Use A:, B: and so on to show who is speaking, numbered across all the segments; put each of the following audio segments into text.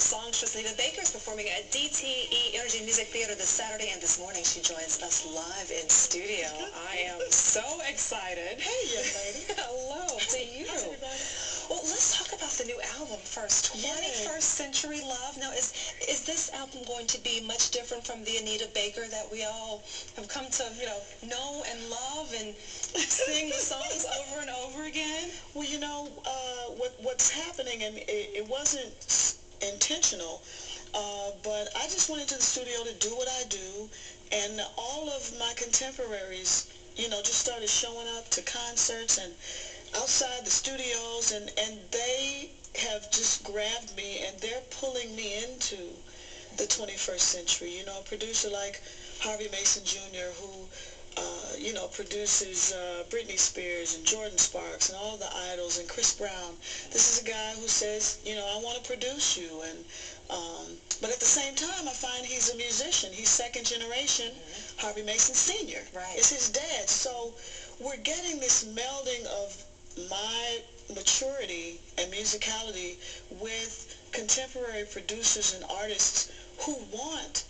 A: songs. Anita Baker is performing at DTE Energy Music Theatre this Saturday, and this morning she joins us live in studio. I am so excited.
B: Hey, young lady.
A: Hello to you.
B: How's everybody?
A: Well, let's talk about the new album first, 21st Century Love. Now, is this album going to be much different from the Anita Baker that we all have come to, know and love and sing the songs over and over again?
B: Well, what's happening, and it wasn't intentional, but I just went into the studio to do what I do, and all of my contemporaries, just started showing up to concerts and outside the studios, and they have just grabbed me, and they're pulling me into the 21st century. A producer like Harvey Mason Jr., who produces Britney Spears and Jordan Sparks and all the idols, and Chris Brown. This is a guy who says, I want to produce you, and but at the same time, I find he's a musician. He's second generation Harvey Mason Sr.
A: Right.
B: It's his dad. So we're getting this melding of my maturity and musicality with contemporary producers and artists who want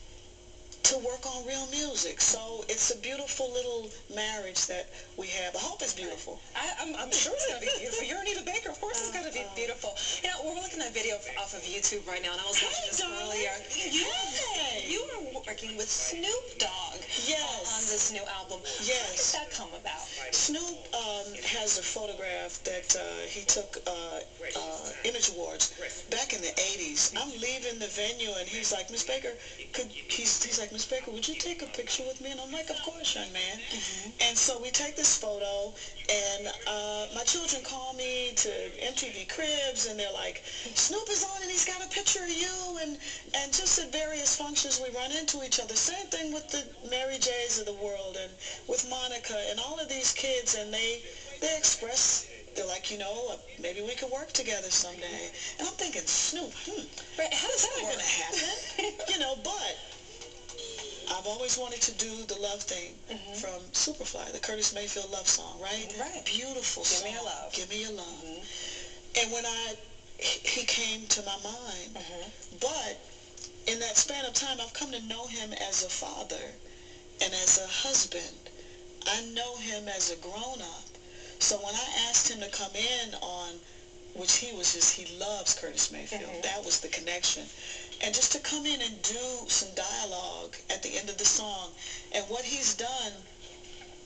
B: to work on real music. So it's a beautiful little marriage that we have. I hope it's beautiful.
A: I'm sure it's going to be beautiful. You're Anita Baker. Of course it's going to be beautiful. We're looking at a video off of YouTube right now, and I was watching this earlier. You are working with Snoop Dogg on this new album.
B: Yes.
A: How did that come about?
B: Snoop has a photograph that he took Image Awards back in the 80s. I'm leaving the venue, and he's like, Miss Baker, he's like, Miss Baker, would you take a picture with me? And I'm like, of course, young man. And so we take this photo, and my children call me to MTV Cribs, and they're like, Snoop is on, and he's got a picture of you, and just at various functions we run into each other. Same thing with the Mary J's of the world, and with Monica, and all of these kids, and they express, they're like, maybe we could work together someday. And I'm thinking, Snoop,
A: Right, how does that
B: not going to happen? But I've always wanted to do the love thing from Superfly, the Curtis Mayfield love song, right?
A: Right.
B: Beautiful
A: Give
B: song.
A: Me Your Love.
B: Give Me Your Love. And when he came to my mind, but in that span of time, I've come to know him as a father and as a husband. I know him as a grown-up. So when I asked him to come in on, which he loves Curtis Mayfield, that was the connection. And just to come in and do some dialogue at the end of the song. And what he's done,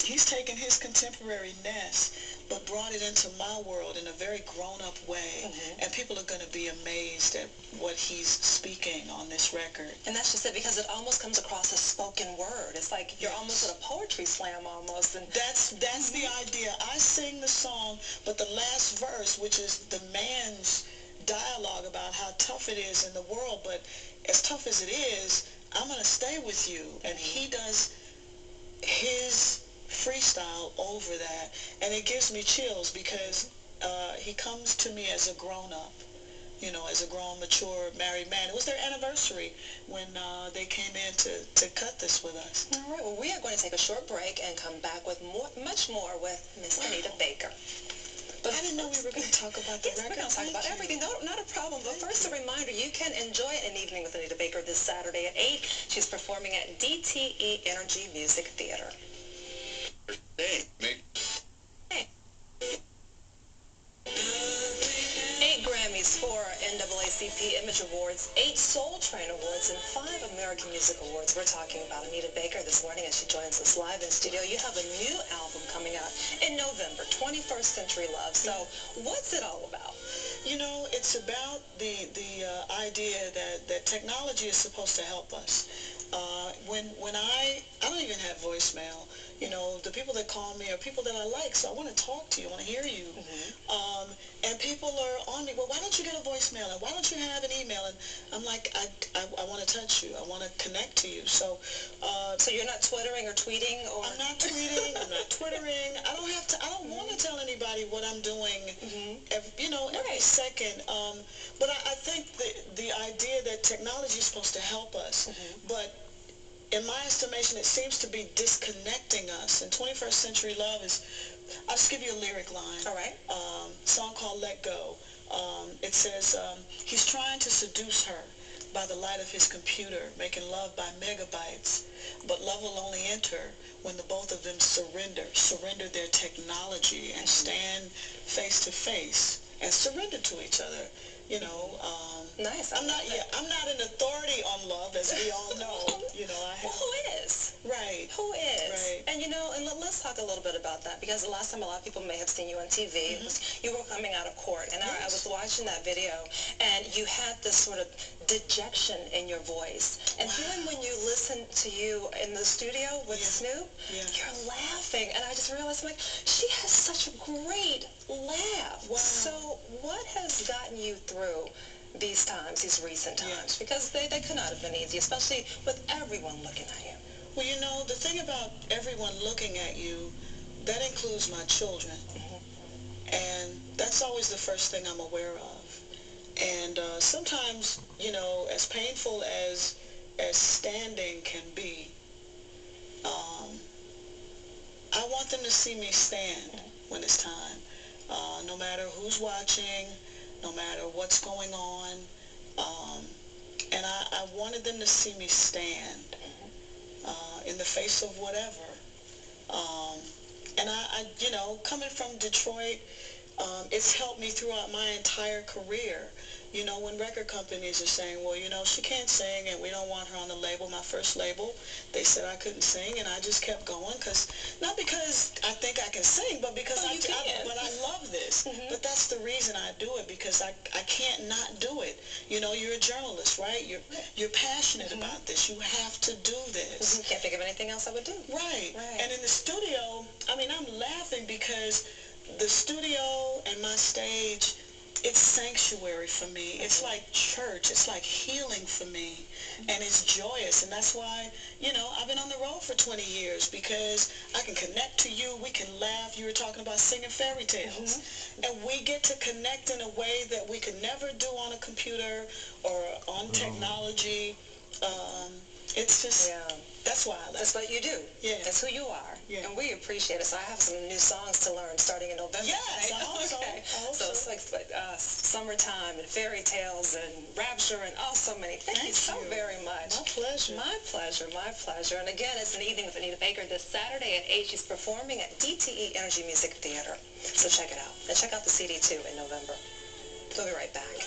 B: he's taken his contemporary-ness, but brought it into my world in a very grown-up way. And people are going to be amazed at what he's speaking on this record.
A: And that's just it, because it almost comes across as spoken word. It's like you're almost at a poetry slam almost. And
B: that's the idea. I sing the song, but the last verse, which is the man's dialogue about how tough it is in the world, but as tough as it is, I'm going to stay with you. And he does his freestyle over that, and it gives me chills, because he comes to me as a grown-up, as a grown, mature, married man. It was their anniversary when they came in to cut this with us.
A: All right, well, we are going to take a short break and come back with much more with Miss Anita Baker.
B: But I didn't know we were going to talk about the record.
A: We're going to talk about everything. No, not a problem. But first, a reminder, you can enjoy an evening with Anita Baker this Saturday at 8. She's performing at DTE Energy Music Theatre. 8 Grammys, 4 NAACP Image Awards, 8 Soul Train Awards, and 5 American Music Awards. We're talking about Anita Baker this morning as she joins us live in studio. You have a new album coming out in November, 21st Century Love. So what's it all about?
B: It's about the idea that technology is supposed to help us. When I don't even have voicemail. The people that call me are people that I like, so I want to talk to you, I want to hear you. And people are on me, well, why don't you get a voicemail, and why don't you have an email? And I'm like, I want to touch you, I want to connect to you. So
A: you're not twittering or tweeting? Or
B: I'm not tweeting, I'm not twittering. I don't want to tell anybody what I'm doing, every second. But I think the idea that technology is supposed to help us, but in my estimation, it seems to be disconnecting us. And 21st Century Love is, I'll just give you a lyric line.
A: All right.
B: Song called Let Go. It says, he's trying to seduce her, by the light of his computer, making love by megabytes. But love will only enter when the both of them surrender their technology and stand face to face and surrender to each other. You know,
A: nice.
B: I'm not an authority on love, as we all know. You know,
A: Well, who is?
B: Right.
A: Who is?
B: Right.
A: And let's talk a little bit about that, because the last time a lot of people may have seen you on TV, you were coming out of court, and I was watching that video, and you had this sort of dejection in your voice. And then when you listen to you in the studio with Snoop, you're laughing, and I just realized, I'm like, she has such a great laugh.
B: Wow.
A: So what has gotten you through these times, these recent times? Because they could not have been easy, especially with everyone looking at you.
B: Well, you know, the thing about everyone looking at you, that includes my children. And that's always the first thing I'm aware of. And sometimes, you know, as painful as standing can be, I want them to see me stand when it's time. No matter who's watching, no matter what's going on. And I wanted them to see me stand in the face of whatever. And I, you know, coming from Detroit, it's helped me throughout my entire career. You know, when record companies are saying, well, you know, she can't sing and we don't want her on the label, my first label, they said I couldn't sing, and I just kept going, not because I think I can sing, but because I love this. But that's the reason I do it, because I can't not do it. You know, you're a journalist, right? You're passionate about this. You have to do this.
A: Can't think of anything else I would do.
B: Right. And in the studio, I mean, I'm laughing because the studio and my stage, it's sanctuary for me. It's like church. It's like healing for me. And it's joyous. And that's why, you know, I've been on the road for 20 years, because I can connect to you. We can laugh. You were talking about singing fairy tales. And we get to connect in a way that we could never do on a computer or on technology. It's just, that's why I love it.
A: That's what you do.
B: Yeah.
A: That's who you are.
B: Yeah.
A: And we appreciate it. So I have some new songs to learn starting in November.
B: Yes, I hope so.
A: Okay. So it's like summertime and fairy tales and rapture and so many. Thank you so very much.
B: My pleasure.
A: My pleasure. My pleasure. And again, it's an evening with Anita Baker this Saturday at 8. She's performing at DTE Music Theatre. So check it out. And check out the CD too in November. We'll be right back.